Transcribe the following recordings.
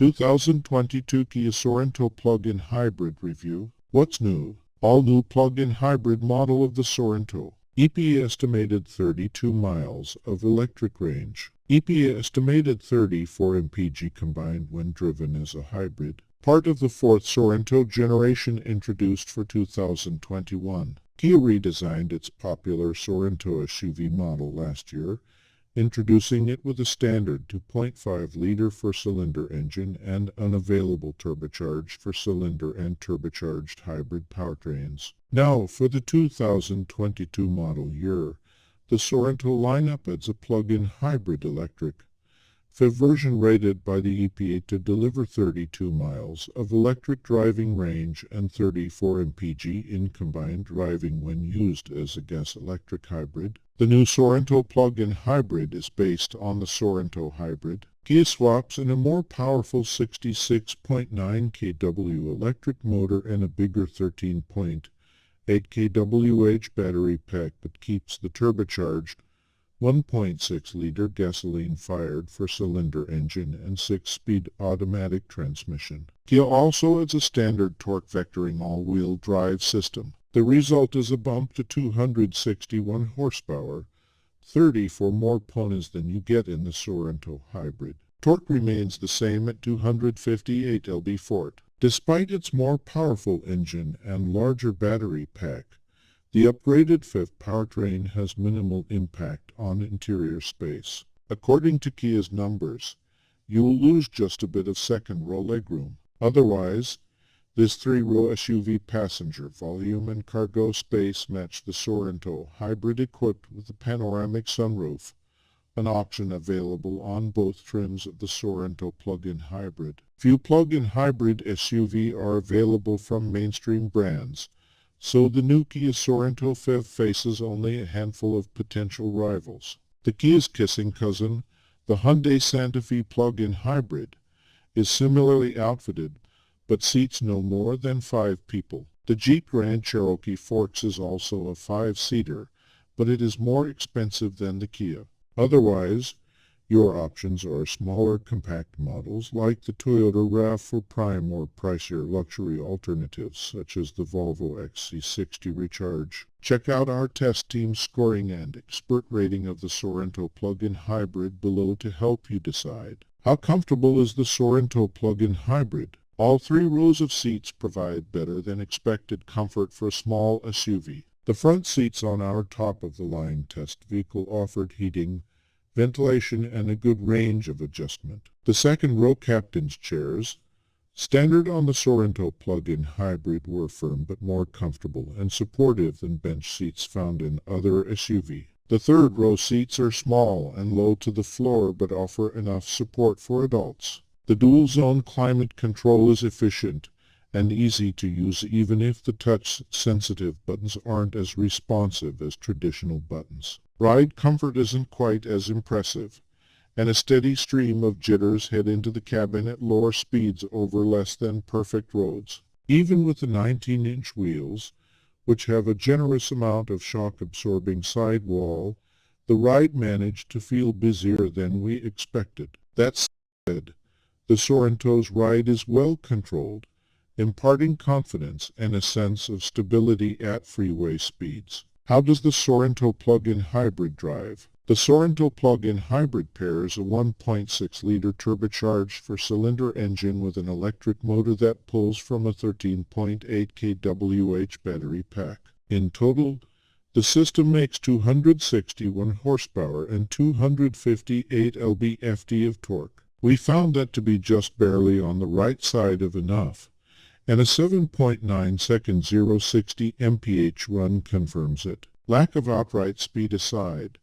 2022 Kia Sorento plug-in hybrid review. What's new? All-new plug-in hybrid model of the Sorento. EPA estimated 32 miles of electric range. EPA estimated 34 mpg combined when driven as a hybrid. Part of the fourth Sorento generation introduced for 2021. Kia redesigned its popular Sorento SUV model last year, introducing it with a standard 2.5-liter four-cylinder engine and unavailable turbocharged four-cylinder and turbocharged hybrid powertrains. Now, for the 2022 model year, the Sorento lineup adds a plug-in hybrid electric FIV version rated by the EPA to deliver 32 miles of electric driving range and 34 mpg in combined driving when used as a gas-electric hybrid. The new Sorento plug-in hybrid is based on the Sorento hybrid. Kia swaps in a more powerful 66.9 kW electric motor and a bigger 13.8 kWh battery pack, but keeps the turbocharged 1.6-liter gasoline-fired four-cylinder engine and 6-speed automatic transmission. Kia also adds a standard torque vectoring all-wheel drive system. The result is a bump to 261 horsepower, 34 more pounds than you get in the Sorento hybrid. Torque remains the same at 258 lb-ft. Despite its more powerful engine and larger battery pack, the upgraded FIV powertrain has minimal impact on interior space. According to Kia's numbers, you will lose just a bit of second-row legroom. Otherwise, this three-row SUV passenger volume and cargo space match the Sorento hybrid equipped with a panoramic sunroof, an option available on both trims of the Sorento plug-in hybrid. Few plug-in hybrid SUV are available from mainstream brands, so the new Kia Sorento FIV faces only a handful of potential rivals. The Kia's kissing cousin, the Hyundai Santa Fe plug-in hybrid, is similarly outfitted, but seats no more than 5 people. The Jeep Grand Cherokee Forks is also a 5-seater, but it is more expensive than the Kia. Otherwise, your options are smaller compact models like the Toyota RAV4 Prime or pricier luxury alternatives such as the Volvo XC60 Recharge. Check out our test team's scoring and expert rating of the Sorento plug-in hybrid below to help you decide. How comfortable is the Sorento plug-in hybrid? All 3 rows of seats provide better than expected comfort for a small SUV. The front seats on our top-of-the-line test vehicle offered heating, ventilation, and a good range of adjustment. The second-row captain's chairs, standard on the Sorento plug-in hybrid, were firm but more comfortable and supportive than bench seats found in other SUV. The third-row seats are small and low to the floor but offer enough support for adults. The dual-zone climate control is efficient and easy to use even if the touch-sensitive buttons aren't as responsive as traditional buttons. Ride comfort isn't quite as impressive, and a steady stream of jitters head into the cabin at lower speeds over less than perfect roads. Even with the 19-inch wheels, which have a generous amount of shock-absorbing sidewall, the ride managed to feel busier than we expected. That said, the Sorento's ride is well controlled, imparting confidence and a sense of stability at freeway speeds. How does the Sorento plug-in hybrid drive? The Sorento plug-in hybrid pairs a 1.6-liter turbocharged four-cylinder engine with an electric motor that pulls from a 13.8 kWh battery pack. In total, the system makes 261 horsepower and 258 lb-ft of torque. We found that to be just barely on the right side of enough, and a 7.9-second 0-60 mph run confirms it. Lack of outright speed aside,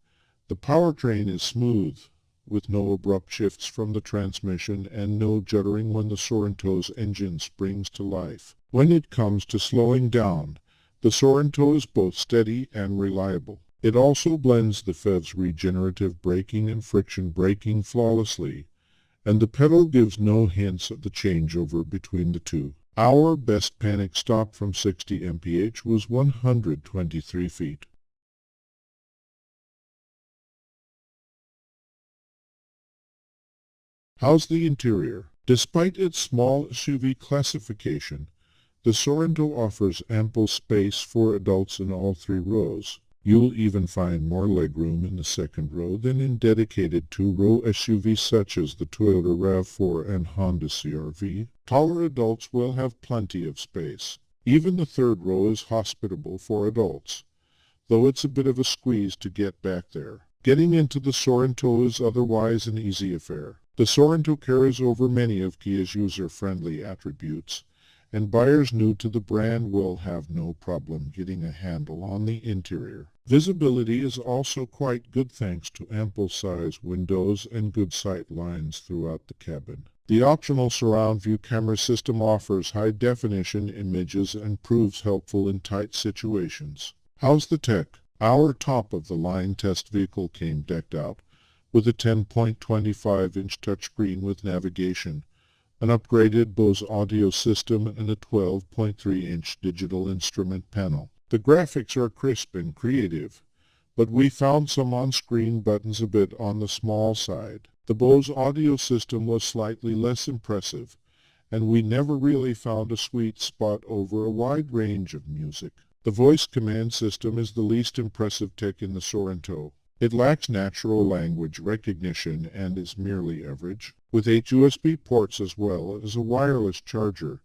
the powertrain is smooth, with no abrupt shifts from the transmission and no juddering when the Sorento's engine springs to life. When it comes to slowing down, the Sorento is both steady and reliable. It also blends the FIV's regenerative braking and friction braking flawlessly, and the pedal gives no hints of the changeover between the two. Our best panic stop from 60 mph was 123 feet. How's the interior? Despite its small SUV classification, the Sorento offers ample space for adults in all three rows. You'll even find more legroom in the second row than in dedicated two-row SUVs such as the Toyota RAV4 and Honda CR-V. Taller adults will have plenty of space. Even the third row is hospitable for adults, though it's a bit of a squeeze to get back there. Getting into the Sorento is otherwise an easy affair. The Sorento carries over many of Kia's user-friendly attributes, and buyers new to the brand will have no problem getting a handle on the interior. Visibility is also quite good thanks to ample-size windows and good sight lines throughout the cabin. The optional surround view camera system offers high-definition images and proves helpful in tight situations. How's the tech? Our top-of-the-line test vehicle came decked out with a 10.25-inch touchscreen with navigation, an upgraded Bose audio system, and a 12.3-inch digital instrument panel. The graphics are crisp and creative, but we found some on-screen buttons a bit on the small side. The Bose audio system was slightly less impressive, and we never really found a sweet spot over a wide range of music. The voice command system is the least impressive tech in the Sorento. It lacks natural language recognition and is merely average. With 8 USB ports as well as a wireless charger,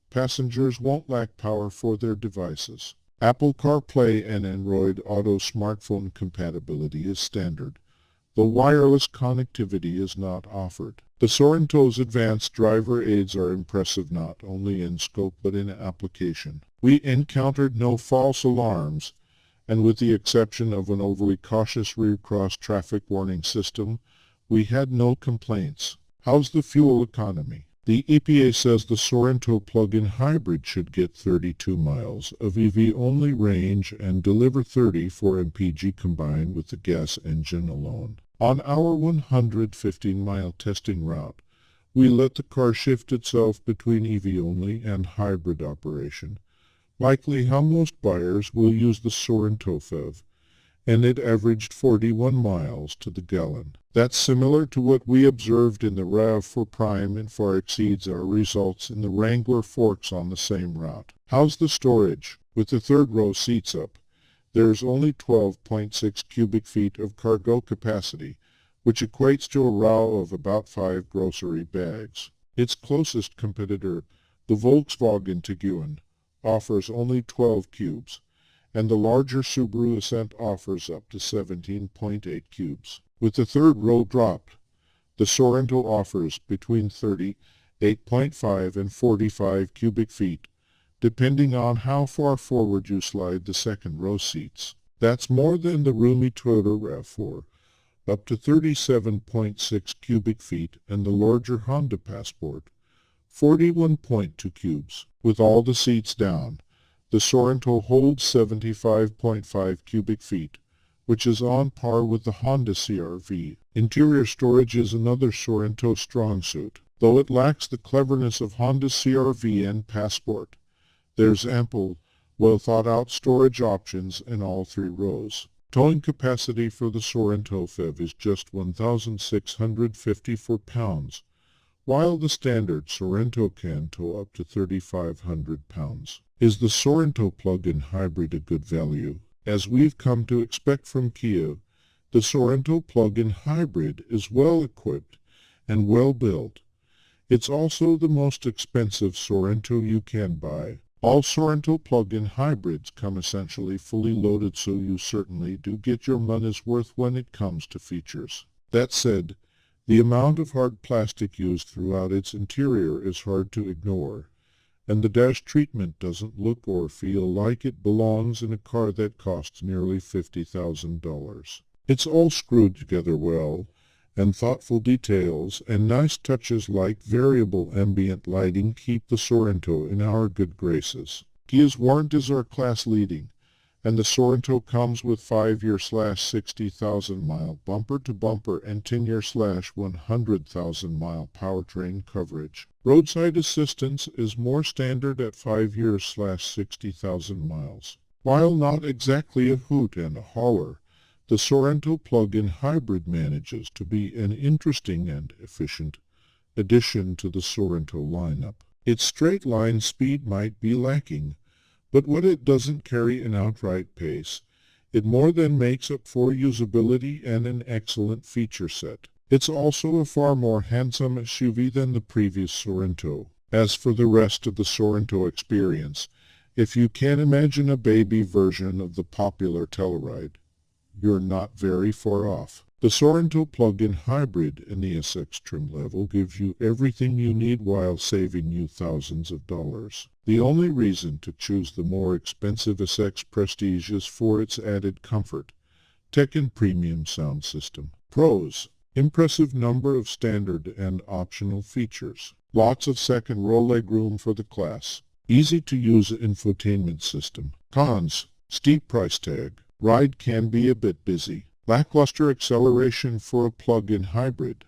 passengers won't lack power for their devices. Apple CarPlay and Android Auto smartphone compatibility is standard, though wireless connectivity is not offered. The Sorento's advanced driver aids are impressive not only in scope but in application. We encountered no false alarms, and with the exception of an overly cautious rear cross-traffic warning system, we had no complaints. How's the fuel economy? The EPA says the Sorento plug-in hybrid should get 32 miles of EV-only range and deliver 34 mpg combined with the gas engine alone. On our 115-mile testing route, we let the car shift itself between EV-only and hybrid operation, likely how most buyers will use the Sorento PHEV, and it averaged 41 miles to the gallon. That's similar to what we observed in the RAV4 Prime and far exceeds our results in the Wrangler Forks on the same route. How's the storage? With the third row seats up, there's only 12.6 cubic feet of cargo capacity, which equates to a row of about 5 grocery bags. Its closest competitor, the Volkswagen Tiguan, offers only 12 cubes, and the larger Subaru Ascent offers up to 17.8 cubes. With the third row dropped, the Sorento offers between 38.5 and 45 cubic feet, depending on how far forward you slide the second row seats. That's more than the roomy Toyota RAV4, up to 37.6 cubic feet, and the larger Honda Passport, 41.2 cubes. With all the seats down, the Sorento holds 75.5 cubic feet, which is on par with the Honda CR-V. Interior storage is another Sorento strong suit. Though it lacks the cleverness of Honda CR-V and Passport, there's ample, well-thought-out storage options in all three rows. Towing capacity for the Sorento PHEV is just 1,654 pounds, while the standard Sorento can tow up to 3,500 pounds. Is the Sorento plug-in hybrid a good value? As we've come to expect from Kia, the Sorento plug-in hybrid is well-equipped and well-built. It's also the most expensive Sorento you can buy. All Sorento plug-in hybrids come essentially fully loaded, so you certainly do get your money's worth when it comes to features. That said, the amount of hard plastic used throughout its interior is hard to ignore, and the dash treatment doesn't look or feel like it belongs in a car that costs nearly $50,000. It's all screwed together well, and thoughtful details and nice touches like variable ambient lighting keep the Sorento in our good graces. Kia's warranties are class-leading, and the Sorento comes with 5-year/60,000-mile bumper-to-bumper and 10-year/100,000-mile powertrain coverage. Roadside assistance is more standard at 5-year/60,000 miles. While not exactly a hoot and a holler, the Sorento plug-in hybrid manages to be an interesting and efficient addition to the Sorento lineup. Its straight-line speed might be lacking, but what it doesn't carry an outright pace, it more than makes up for usability and an excellent feature set. It's also a far more handsome SUV than the previous Sorento. As for the rest of the Sorento experience, if you can imagine a baby version of the popular Telluride, you're not very far off. The Sorento plug-in hybrid in the SX trim level gives you everything you need while saving you thousands of dollars. The only reason to choose the more expensive SX Prestige is for its added comfort, tech and premium sound system. Pros: impressive number of standard and optional features. Lots of second-row legroom for the class. Easy-to-use infotainment system. Cons: steep price tag. Ride can be a bit busy. Lackluster acceleration for a plug-in hybrid.